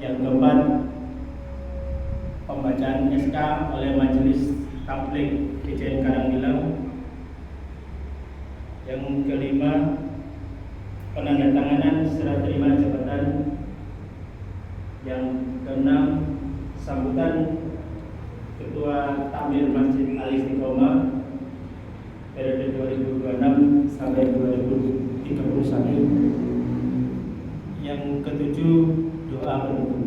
Yang keempat, pembacaan SK oleh Majelis Tabligh KJN Karangpilang. Yang kelima, penandatanganan serah terima jabatan. Yang keenam, sambutan Ketua Takmir Masjid Al-Istiqomah periode 2026 sampai 2031. Yang ketujuh, doa penutup.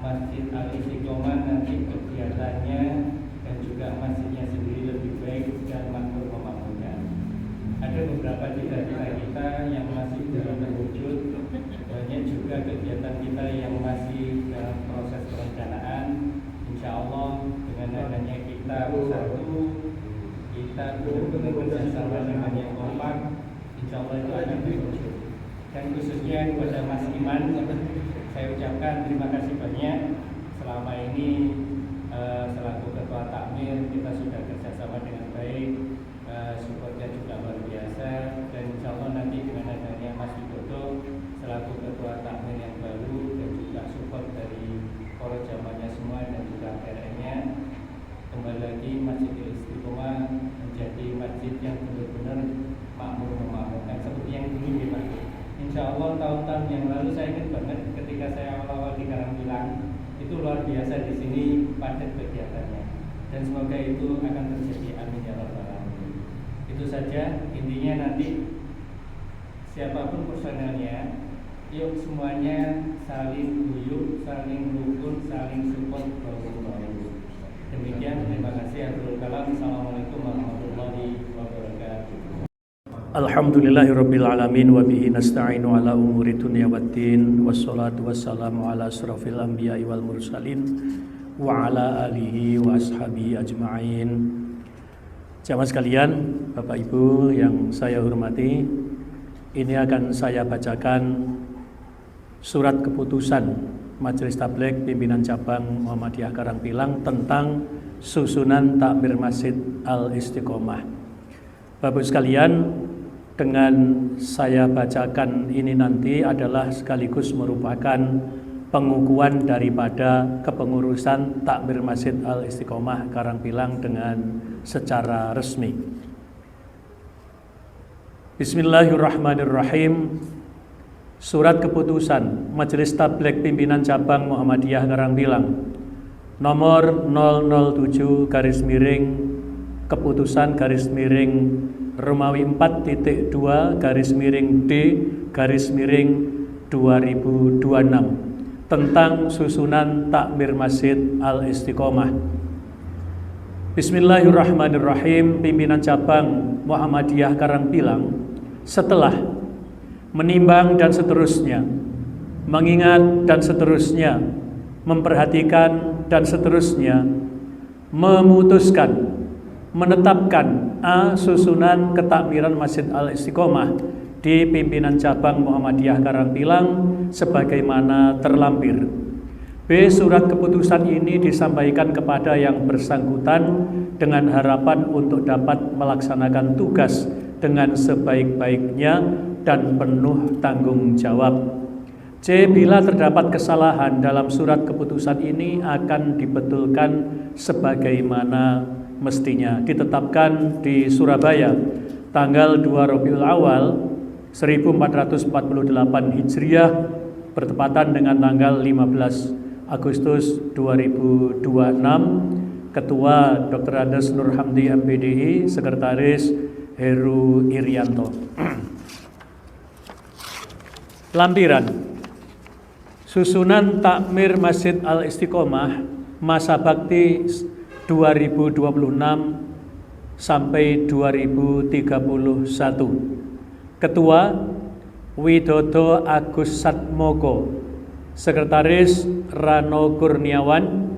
Masjid Al-Istiqomah nanti kegiatannya dan juga masjidnya sendiri lebih baik dan makmur memakmurkan. Ada beberapa cita-cita kita yang masih dalam terwujud, banyak juga kegiatan kita yang masih dalam proses perencanaan. Insya Allah dengan adanya kita bersatu, kita benar-benar bersama dengan yang kompak, insya Allah itu akan terwujud. Dan khususnya kepada Mas Iman, saya ucapkan terima kasih banyak. Selama ini selaku ketua takmir kita sudah kerjasama dengan baik, supportnya juga luar biasa. Dan insya Allah nanti dengan adanya Mas Widodo selaku ketua takmir yang baru dan juga support dari para jamaahnya semua dan juga PRN-nya, kembali lagi Masjid Istiqomah menjadi masjid yang benar-benar makmur memakmurkan seperti yang dulu ya Pak. Insya Allah tahun-tahun yang lalu saya ingat banget ketika saya awal-awal di Karangpilang itu luar biasa di sini padat kegiatannya, dan semoga itu akan terjadi, amin ya rabbal alamin. Itu saja intinya, nanti siapapun personelnya, yuk semuanya saling guyup, saling rukun, saling support bahu-bahu. Demikian, terima kasih. Akhirul kalam. Assalamualaikum warahmatullahi wabarakatuh. Alhamdulillahirabbil alamin wa bihi nasta'inu ala umuri dunya waddin wassalatu wassalamu ala asrofil anbiya'i wal mursalin wa ala alihi wa ashabihi ajma'in. Jamaah sekalian, Bapak Ibu yang saya hormati, ini akan saya bacakan surat keputusan Majelis Tabligh Pimpinan Cabang Muhammadiyah Karangpilang tentang susunan takmir Masjid Al-Istiqomah. Bapak Ibu sekalian, dengan saya bacakan ini nanti adalah sekaligus merupakan pengukuhan daripada kepengurusan takmir Masjid Al-Istiqomah Karangpilang dengan secara resmi. Bismillahirrahmanirrahim. Surat keputusan Majelis Tabligh Pimpinan Cabang Muhammadiyah Karangpilang nomor 007 keputusan Romawi 4.2 D/2026 tentang susunan takmir Masjid Al-Istiqomah. Bismillahirrahmanirrahim. Pimpinan Cabang Muhammadiyah Karangpilang setelah menimbang dan seterusnya, mengingat dan seterusnya, memperhatikan, dan seterusnya, memutuskan, menetapkan susunan ketakmiran Masjid Al-Istiqomah di pimpinan cabang Muhammadiyah Karangpilang sebagaimana terlampir. B. Surat keputusan ini disampaikan kepada yang bersangkutan dengan harapan untuk dapat melaksanakan tugas dengan sebaik-baiknya dan penuh tanggung jawab. C. Bila terdapat kesalahan dalam surat keputusan ini akan dibetulkan sebagaimana mestinya. Ditetapkan di Surabaya tanggal 2 Rabiul Awal 1448 Hijriah bertepatan dengan tanggal 15 Agustus 2026. Ketua Dr. Andes Nur Hamdi MPDI, Sekretaris Heru Irianto. Lampiran susunan takmir Masjid Al-Istiqomah masa bakti 2026 sampai 2031. Ketua Widodo Agus Satmoko, Sekretaris Rano Kurniawan,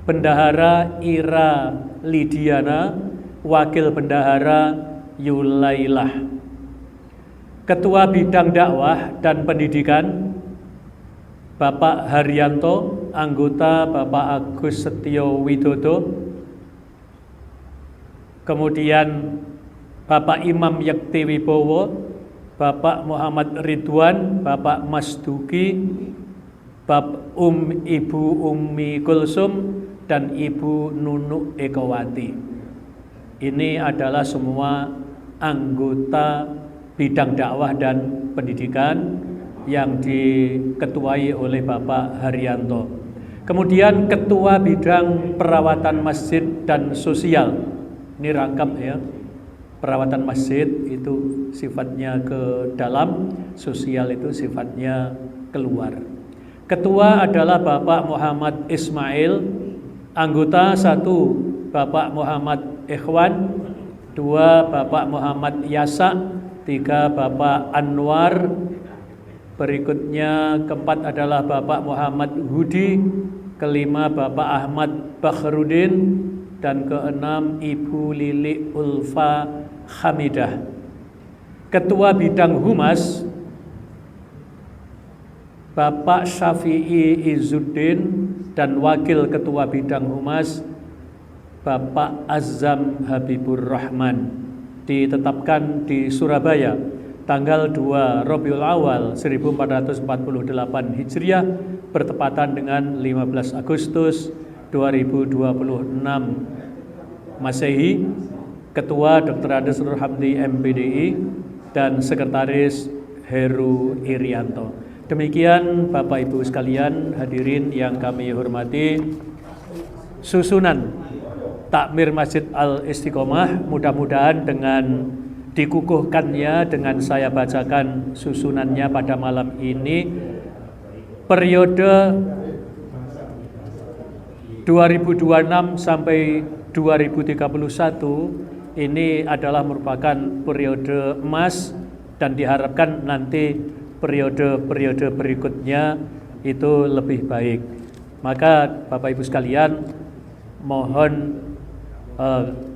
Bendahara Ira Lidiana, Wakil Bendahara Yulailah. Ketua Bidang Dakwah dan Pendidikan Bapak Haryanto, anggota Bapak Agus Setio Widodo. Kemudian Bapak Imam Yakti Wibowo, Bapak Muhammad Ridwan, Bapak Mas Duki, Ibu Ummi Kulsum, dan Ibu Nunuk Ekowati. Ini adalah semua anggota bidang dakwah dan pendidikan yang diketuai oleh Bapak Haryanto. Kemudian Ketua Bidang Perawatan Masjid dan Sosial. Ini rangkap ya. Perawatan masjid itu sifatnya ke dalam, sosial itu sifatnya keluar. Ketua adalah Bapak Muhammad Ismail, anggota 1 Bapak Muhammad Ikhwan, 2 Bapak Muhammad Yasa, 3 Bapak Anwar. Berikutnya keempat adalah Bapak Muhammad Hudi, kelima Bapak Ahmad Bakhrudin, dan keenam Ibu Lili Ulfa Hamidah. Ketua Bidang Humas Bapak Syafi'i Izzuddin, dan Wakil Ketua Bidang Humas Bapak Azam Habibur Rahman. Ditetapkan di Surabaya tanggal 2 Rabiul Awal 1448 Hijriah bertepatan dengan 15 Agustus 2026 Masehi. Ketua Dr. Andes Nur Hamdi MPDI dan Sekretaris Heru Irianto. Demikian Bapak Ibu sekalian hadirin yang kami hormati, susunan takmir Masjid Al-Istiqomah mudah-mudahan dengan dikukuhkannya dengan saya bacakan susunannya pada malam ini, periode 2026 sampai 2031 ini adalah merupakan periode emas dan diharapkan nanti periode-periode berikutnya itu lebih baik. Maka Bapak Ibu sekalian mohon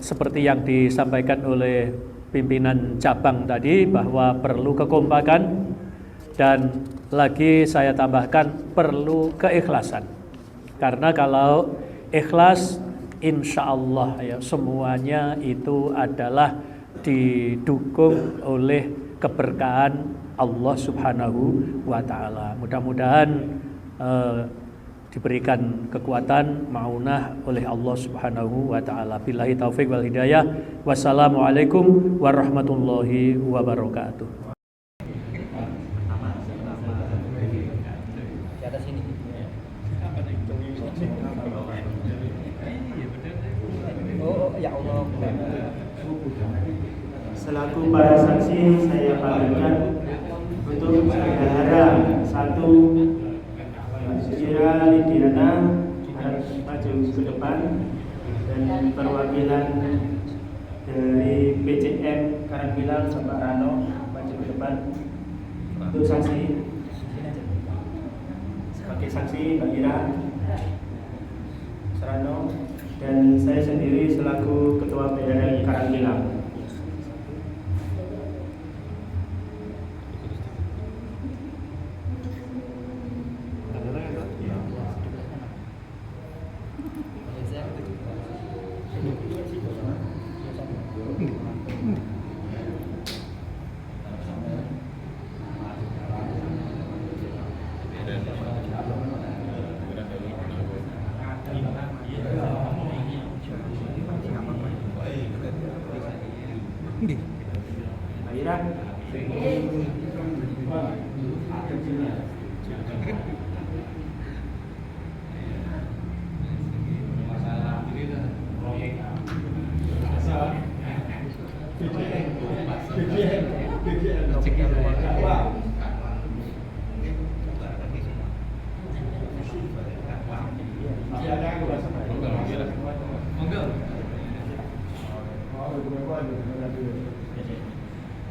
seperti yang disampaikan oleh pimpinan cabang tadi bahwa perlu kekompakan dan lagi saya tambahkan perlu keikhlasan. Karena kalau ikhlas insya Allah ya semuanya itu adalah didukung oleh keberkahan Allah Subhanahu wa Ta'ala. Mudah-mudahan diberikan kekuatan maunah oleh Allah Subhanahu wa Ta'ala. Billahi taufik wal hidayah. Wassalamualaikum warahmatullahi wabarakatuh. Oh ya Allah. Selaku para saksi saya panggilkan untuk bendahara 1 Ira Lidiana maju ke depan dan perwakilan dari PCM Karangpilang Bapak Rano maju ke depan untuk saksi sebagai saksi Mbak Ira. Serano, dan saya sendiri selaku Ketua PRI Karangpilang. Aira.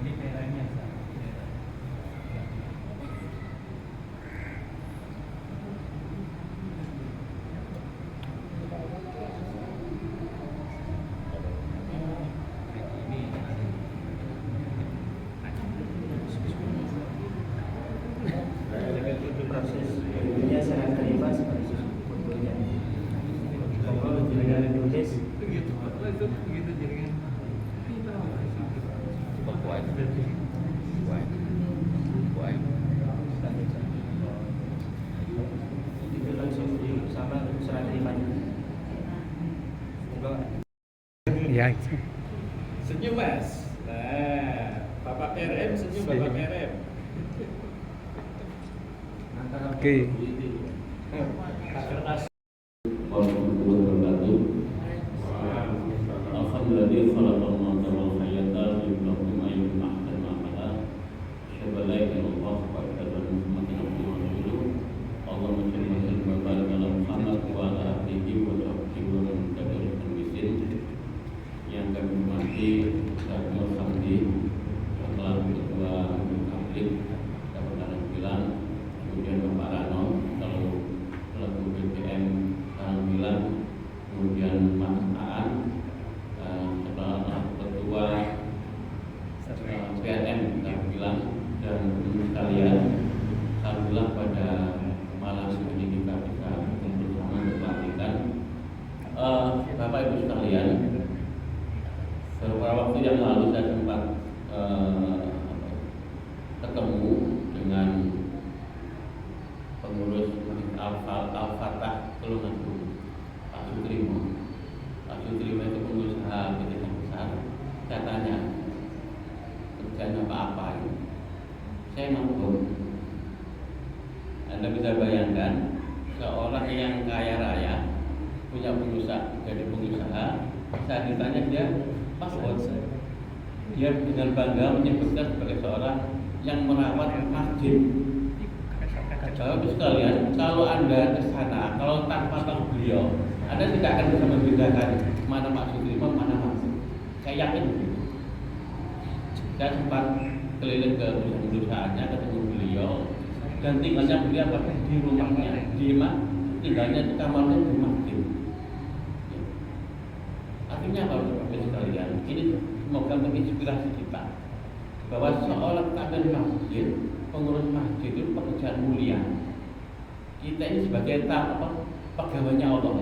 Ini merahnya. Proses ilmunya sangat terima seperti fotonya. Kalau tidak ditulis, itu langsung sama serah terima. Ya. Senyum Mas. Nah, Bapak PRM senyum Bapak PRM. Oke. warahmatullahi wabarakatuh. Alhamdulillah khalaqal mauta wal hayata liyabluwakum ayyukum ahsanu amala. Asyhadu an la ilaha illallah wa asyhadu anna Muhammadan abduhu wa rasuluh. Allahumma shalli wa sallim wa barik ala Muhammad wa ala alihi wa sahbihi wa man tabi'ahum bi ihsan. Yang kami hormati Ustaz Hamdi, Kepala Ketua Publik Kabupaten Bilang, kemudian Bapak Rano, selaku BPM Karangpilang, kemudian Mas Aan, Ketua PRM Karangpilang, dan teman sekalian, alhamdulillah pada malam ini kita bisa kumpul bersama untuk pelantikan. Bapak Ibu sekalian, beberapa waktu yang lalu saya sempat ketemu dengan pengurus Al-Fatah Tulungagung, Pak Sutrimo. Pak Sutrimo itu pengusaha PT besar. Saya tanya, kerjanya apa ini? Saya mampu. Anda bisa bayangkan seorang yang kaya raya punya pengusaha, jadi pengusaha. Saat ditanya dia password, dia dengan bangga menyebutkan sebagai seorang yang merawat masjid. Bapak sekalian, kalau Anda ke sana, kalau tanpa tahu beliau, Anda tidak akan bisa membedakan mana Pak Sutrimo, mana Mas. Saya yakin begitu. Saya sempat keliling ke perusahaan-perusahaannya, ketemu beliau, dan tinggalnya beliau di rumahnya, tinggalnya di kamarnya di masjid. Artinya apa, Bapak sekalian? Ini semoga menginspirasi kita bahwa seorang takmir masjid, pengurus masjid itu pekerjaan mulia. Kita ini sebagai pegawainya Allah,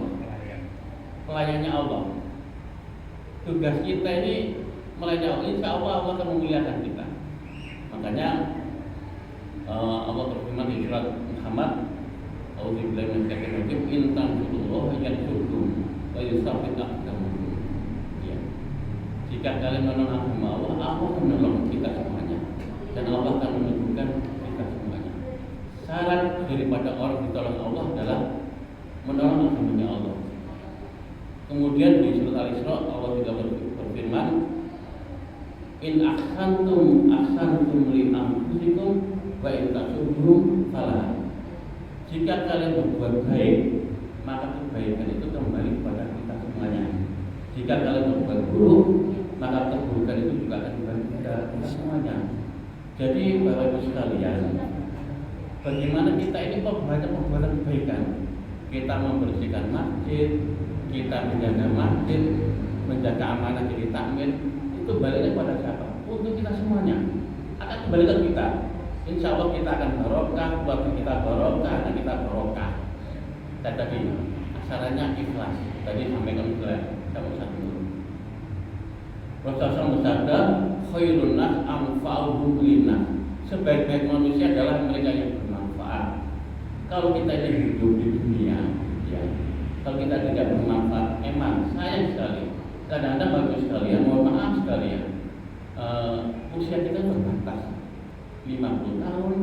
pelayannya Allah. Tugas kita ini melayani Allah. Insya Allah Allah akan memuliakan kita. Makanya Allah berfirman di surat Muhammad, "A'udzubillahi minasyaitonir rajim, in tansurullaha yansurkum wa yusabbit aqdamakum." Ya. Jika kalian menolong agama Allah, Allah akan menolong kita semuanya, dan Allah akan menunjukkan kita semuanya. Syarat daripada orang ditolong Allah adalah menolong agamanya Allah. Kemudian di surat Al-Isra Allah juga berfirman, "In ahsantum li anfusikum wa in tasuddu falah." Jika kalian berbuat baik, maka kebaikan itu kembali kepada kita semuanya. Jika kalian berbuat buruk, maka keburukan itu juga akan kembali kepada kita semuanya. Jadi Bapak Ibu sekalian, bagaimana kita ini perbuatan kebaikan? Kita membersihkan masjid, kita menjaga masjid, menjaga amanah jadi takmir, itu baliknya pada siapa? Untuk kita semuanya. Akan kembali ke kita. Insya Allah kita akan barokah, keluarga kita barokah, anak kita barokah. Dan tadi asalnya ikhlas. Tadi sampaikan juga, sama satu. Rasulullah bersabda, khairun nas anfa'uhum linnas. Sebaik-baik manusia adalah mereka yang bermanfaat. Kalau kita ini hidup di dunia, ya, kalau kita tidak bermanfaat, emang sayang sekali. Kadang-kadang bagus sekalian, mohon maaf sekalian, usia kita terbatas, 50 tahun,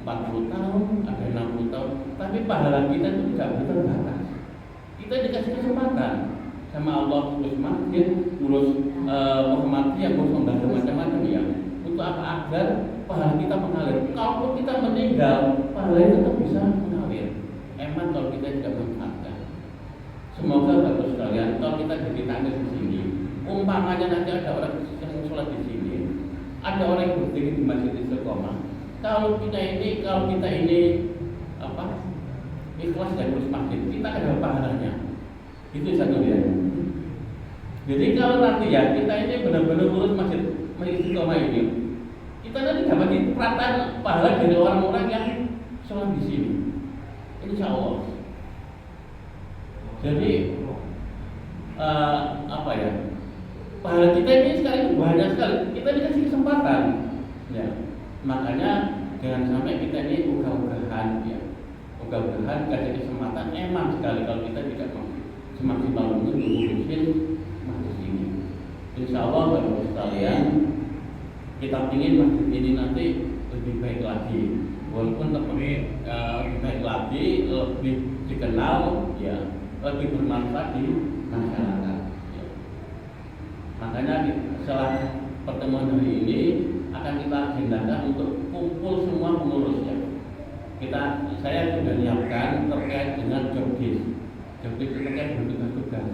40 tahun, ada 60 tahun, tapi pahala kita itu tidak terbatas. Kita dikasih kesempatan sama Allah, urus masjid, urus Muhammadiyah, urus lembaga macam-macam ya. Untuk apa? Agar pahala kita mengalir. Kalaupun kita meninggal, pahala itu tetap bisa mengalir. Emang kalau kita tidak memanfaatkan. Semoga bagus sekalian, kalau kita jadi takmir di sini, umpamanya nanti ada orang yang sholat di sini, ada orang yang berdiri di masjid Istiqomah. Kalau kita ini ikhlas dan urus masjid, kita ada pahalanya. Itu satu ya. Jadi kalau nanti ya kita ini benar-benar urus masjid Istiqomah ini, kita nanti dapat perhatian pahala dari orang-orang yang sholat di sini. Insya Allah. Jadi pahala kita ini sekarang banyak sekali. Kita dikasih kesempatan. Ya. Makanya jangan sampai kita ini ugah-ugahan, ya. Ugah-ugahan kasih kesempatan emang sekali kalau kita tidak semaksimal mungkin ngurusin masjid ini. Insya Allah bapak sekalian, kita ingin masjid ini nanti lebih baik lagi, walaupun lebih baik lagi, lebih dikenal, ya, lebih bermanfaat di masyarakat. Ya. Makanya setelah pertemuan hari ini akan kita agendakan untuk kumpul semua pengurusnya. Saya sudah menyiapkan terkait dengan job desk. Job desk itu terkait dengan tugas.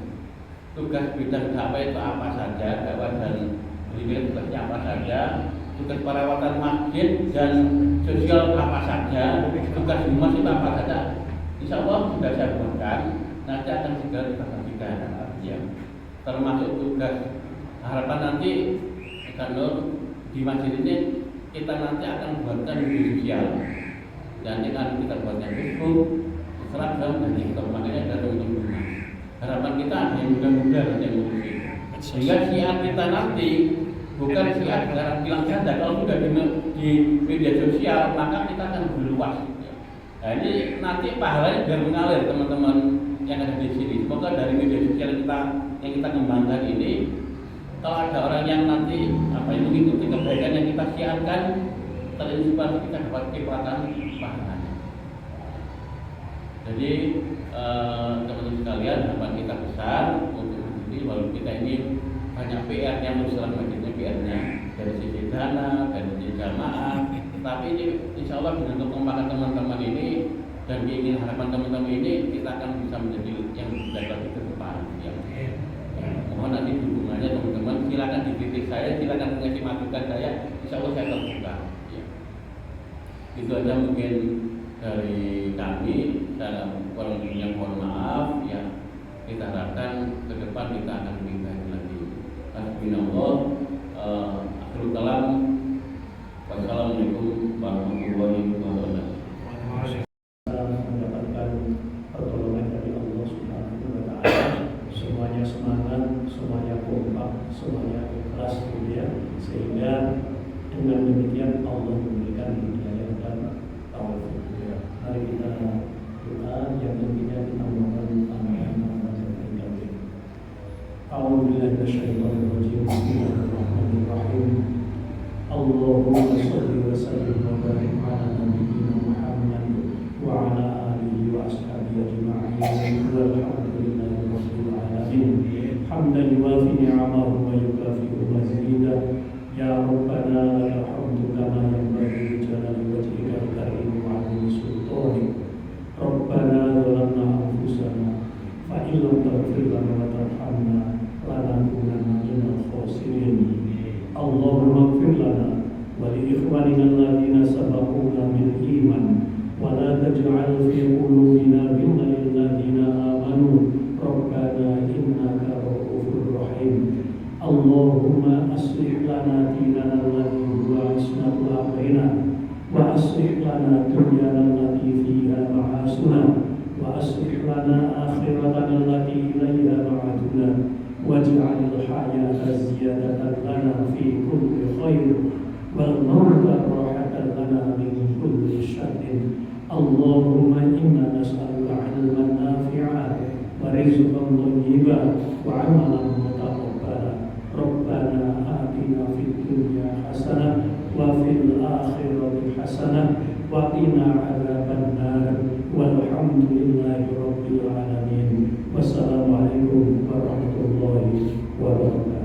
Tugas bidang dakwah itu apa saja, dakwah dan riwayat tugasnya apa saja, tugas perawatan masjid dan sosial apa saja, tugas humas itu apa saja. Insya Allah sudah saya buatkan, nanti akan segera kita bagikan, ya. Termasuk tugas harapan nanti Nur di masjid ini kita nanti akan buatkan media sosial dan akan kita buatnya Facebook, Instagram dan TikTok. Makanya ada teman-teman. Harapan kita yang mudah-mudah nanti yang ngurusin. Sehingga syiar kita nanti bukan syiar sekarang bilang saja, kalau sudah di media sosial maka kita akan berluas. Nah ini nanti pahalanya biar mengalir teman-teman yang ada di sini. Semoga dari media sosial yang kita kembangkan ini, kalau ada orang yang nanti mengikuti kebaikan yang kita siarkan, terinspirasi, kita dapat kekuatan pahalanya. Jadi teman-teman sekalian, harapan kita besar untuk ini, walaupun kita ini banyak PR-nya, musuhan masjidnya PR-nya dari sisi dana, dari sisi jamaah, tapi ini insya Allah dengan kekompakan teman-teman ini dan keinginan harapan teman-teman ini, kita akan bisa menjadi yang lebih lagi ke depan. Ya. Mohon nanti dukungannya teman-teman, silakan dikritik saya, silakan mengasih masukan saya, insya Allah saya terbuka. Ya. Itu aja mungkin dari kami. Saya kurang lebihnya mohon maaf, ya. Kita harapkan ke depan kita akan lebih baik lagi. Alhamdulillah. Akhirul kalam. Wassalamualaikum warahmatullahi wabarakatuh. Mendapatkan pertolongan dari Allah Subhanahu wa Ta'ala, semuanya semangat, semuanya kompak, semuanya ikhlas, ya, sehingga dengan demikian Allah memberikan hidayah dan taufik. Mari kita doa yang intinya kita mohon amin. A'udzubillahi minasyaitonir rajim. Bismillahirrahmanirrahim. Allahumma shalli wa sallim wa barik ala nabiyyina Muhammad wa ala alihi wa ashabihi ajma'in. Walhamdulillahi rabbil alamin. Hamdan yuwafi ni'amahu wa yukafi'u mazidah. Ya Rabbana lakal hamdu kama yanbaghi li jalali wajhikal karim wa 'azimi sultanik. Rabbana zalamna anfusana fa in lam taghfir lana wa tarhamna lanakunanna minal khasirin. Allahumma ighfir lana wa li ikhwanina alladhina sabaquna bil iman wa la taj'al fi qulubina ghillan lil ladzina amanu. Rabbana الرحيم اللهم أصلح لنا ديننا الذي هو عصمة أمرنا وأصلح لنا دنيانا التي فيها معاشنا وأصلح لنا آخرتنا التي إليها معادنا واجعل الحياة زيادة لنا في كل خير والموت راحة لنا من كل شر اللهم إنا نسألك علما نافعا ورزقا طيبا وعملا متقبلا ربنا آتنا في الدنيا حسنة وفي الآخرة حسنة وقنا عذاب النار والحمد لله رب العالمين والسلام عليكم ورحمة الله وبركاته.